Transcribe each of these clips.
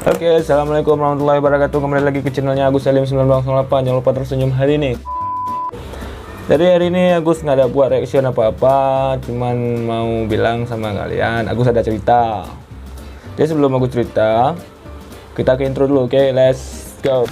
Oke, assalamualaikum warahmatullahi wabarakatuh. Kembali lagi ke channelnya Agus Salim 1908. Jangan lupa tersenyum hari ini. Jadi hari ini Agus nggak ada buat reaction apa-apa, cuman mau bilang sama kalian, Agus ada cerita. Jadi sebelum Agus cerita, kita ke intro dulu, oke? Let's go.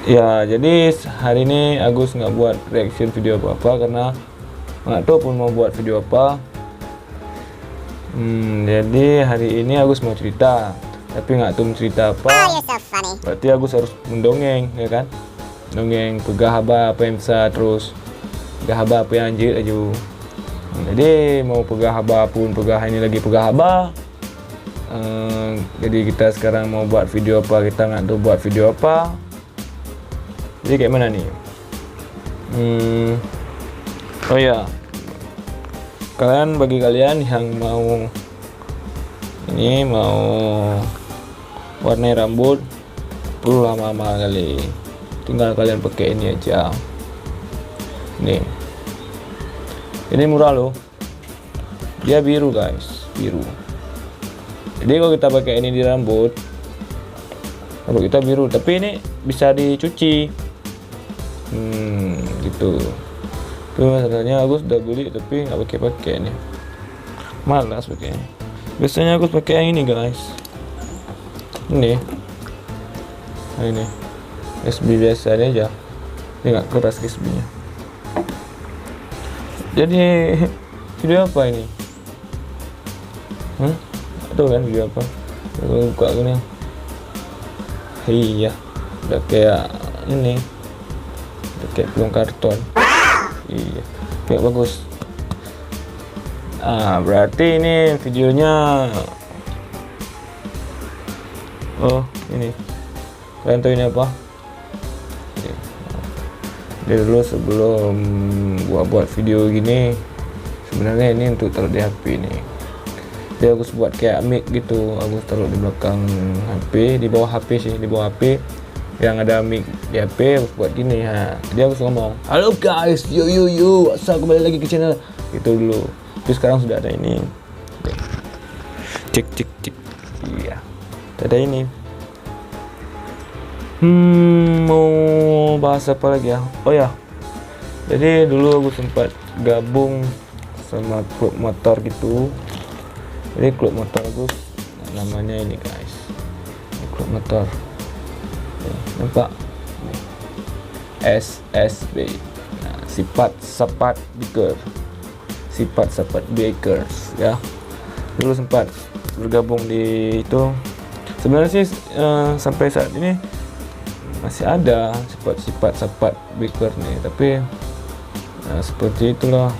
Ya, jadi hari ini Agus nggak buat reaction video apa-apa karena nggak tahu pun mau buat video apa. Jadi hari ini Agus mau cerita, tapi nggak tahu cerita apa. Berarti Agus harus mendongeng, ya kan? Dongeng pegah haba apa yang bisa, terus pegah haba apa yang anjir aja. Jadi mau pegah haba pun pegah ini lagi pegah haba. Jadi kita sekarang mau buat video apa, kita nggak tahu buat video apa. Jadi kayak mana nih? Oh ya, bagi kalian yang mau warnai rambut, perlu lama-lama kali. Tinggal kalian pakai ini aja. Ini murah loh. Dia biru guys, biru. Jadi kalau kita pakai ini di rambut kita biru, tapi ini bisa dicuci. Gitu. Tuh masalahnya Agus udah beli tapi nggak pakai nih. Malas pakai. Biasanya Agus pakai yang ini guys. Ini. Nah, ini. SB biasa aja. Ini nggak keras SB-nya. Jadi video apa ini? Tahu kan video apa? Kalau buka gini. Iya. Udah kayak ini. Kayak film karton. Iya, kayak bagus. Berarti ini videonya. Oh, ini. Kalian tahu ini apa? Jadi dulu sebelum gua buat video gini, sebenarnya ini untuk taruh di HP nih. Jadi Agus buat kayak mic gitu, Agus taruh di belakang HP, di bawah HP sih, di bawah HP. Yang ada mic di HP harus buat gini ya. Dia harus ngomong, halo guys, yo, asal kembali lagi ke channel itu dulu. Terus sekarang sudah ada ini. Cek. Iya. Ada ini. Mau bahas apa lagi ya? Oh ya. Jadi dulu aku sempat gabung sama klub motor gitu. Jadi klub motor aku namanya ini guys. Ini klub motor. Nampak SSB. Nah, sifat sapat bikers ya. Dulu sempat bergabung di itu. Sebenarnya sih sampai saat ini masih ada sifat sapat bikers nih, tapi seperti itulah.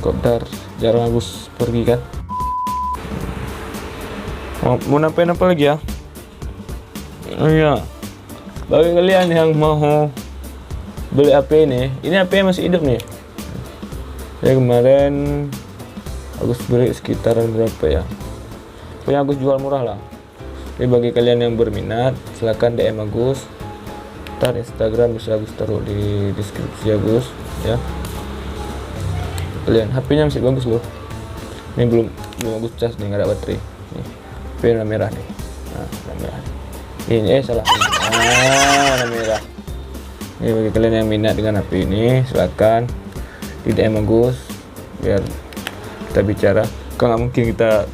Kopdar jarang Agus pergi kan. Mau nampain apa lagi ya? Oh iya, bagi kalian yang mau beli HP ini HP masih hidup nih. Ya kemarin Agus beli sekitaran berapa ya? Pokoknya Agus jual murah lah. Jadi bagi kalian yang berminat, silahkan DM Agus. Ntar Instagram bisa Agus taruh di deskripsi Agus ya. Kalian HP-nya masih bagus loh. Ini belum Agus cas nih, nggak ada baterai. Nih, HP warna merah nih. Nah, warna merah. Ini salah. Warna merah. Ini bagi kalian yang minat dengan HP ini, silakan di DM Agus biar kita bicara. Kalau nggak mungkin kita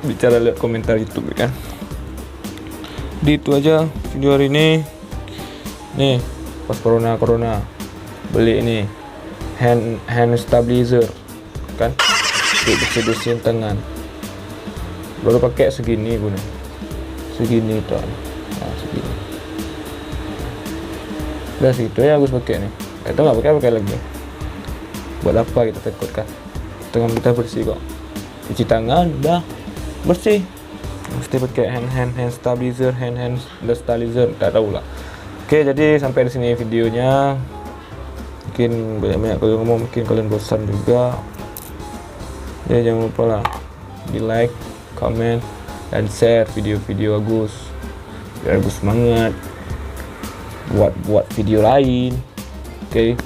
bicara lihat komentar YouTube kan. Di itu aja video hari ini. Nih, pas corona beli ini hand stabilizer kan, untuk bersih-bersihin tangan. Baru pakai segini bun. Segini tuh. Nah, segini. Udah segitu ya Agus pakai nih. Itu nggak pakai lagi. Buat apa kita takut kan? Tangan kita bersih kok. Cuci tangan udah bersih. Mesti pakai hand stabilizer, hand stabilizer, tak tahu lah. Oke, jadi sampai di sini videonya. Mungkin banyak kalian ngomong, mungkin kalian bosan juga. Ya jangan lupa lah di like, comment, dan share video-video Agus biar Agus semangat buat video lain. Oke.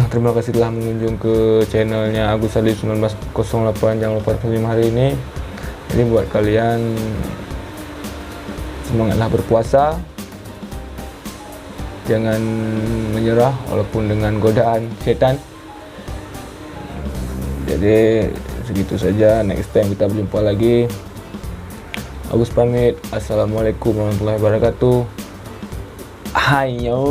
Terima kasih telah mengunjung ke channelnya Agus Adi 1908. Jangan lupa subscribe hari ini. Jadi buat kalian, semangatlah berpuasa, jangan menyerah walaupun dengan godaan setan. Jadi segitu saja, next time kita berjumpa lagi. Agus pamit. Assalamualaikum warahmatullahi wabarakatuh. Hayo.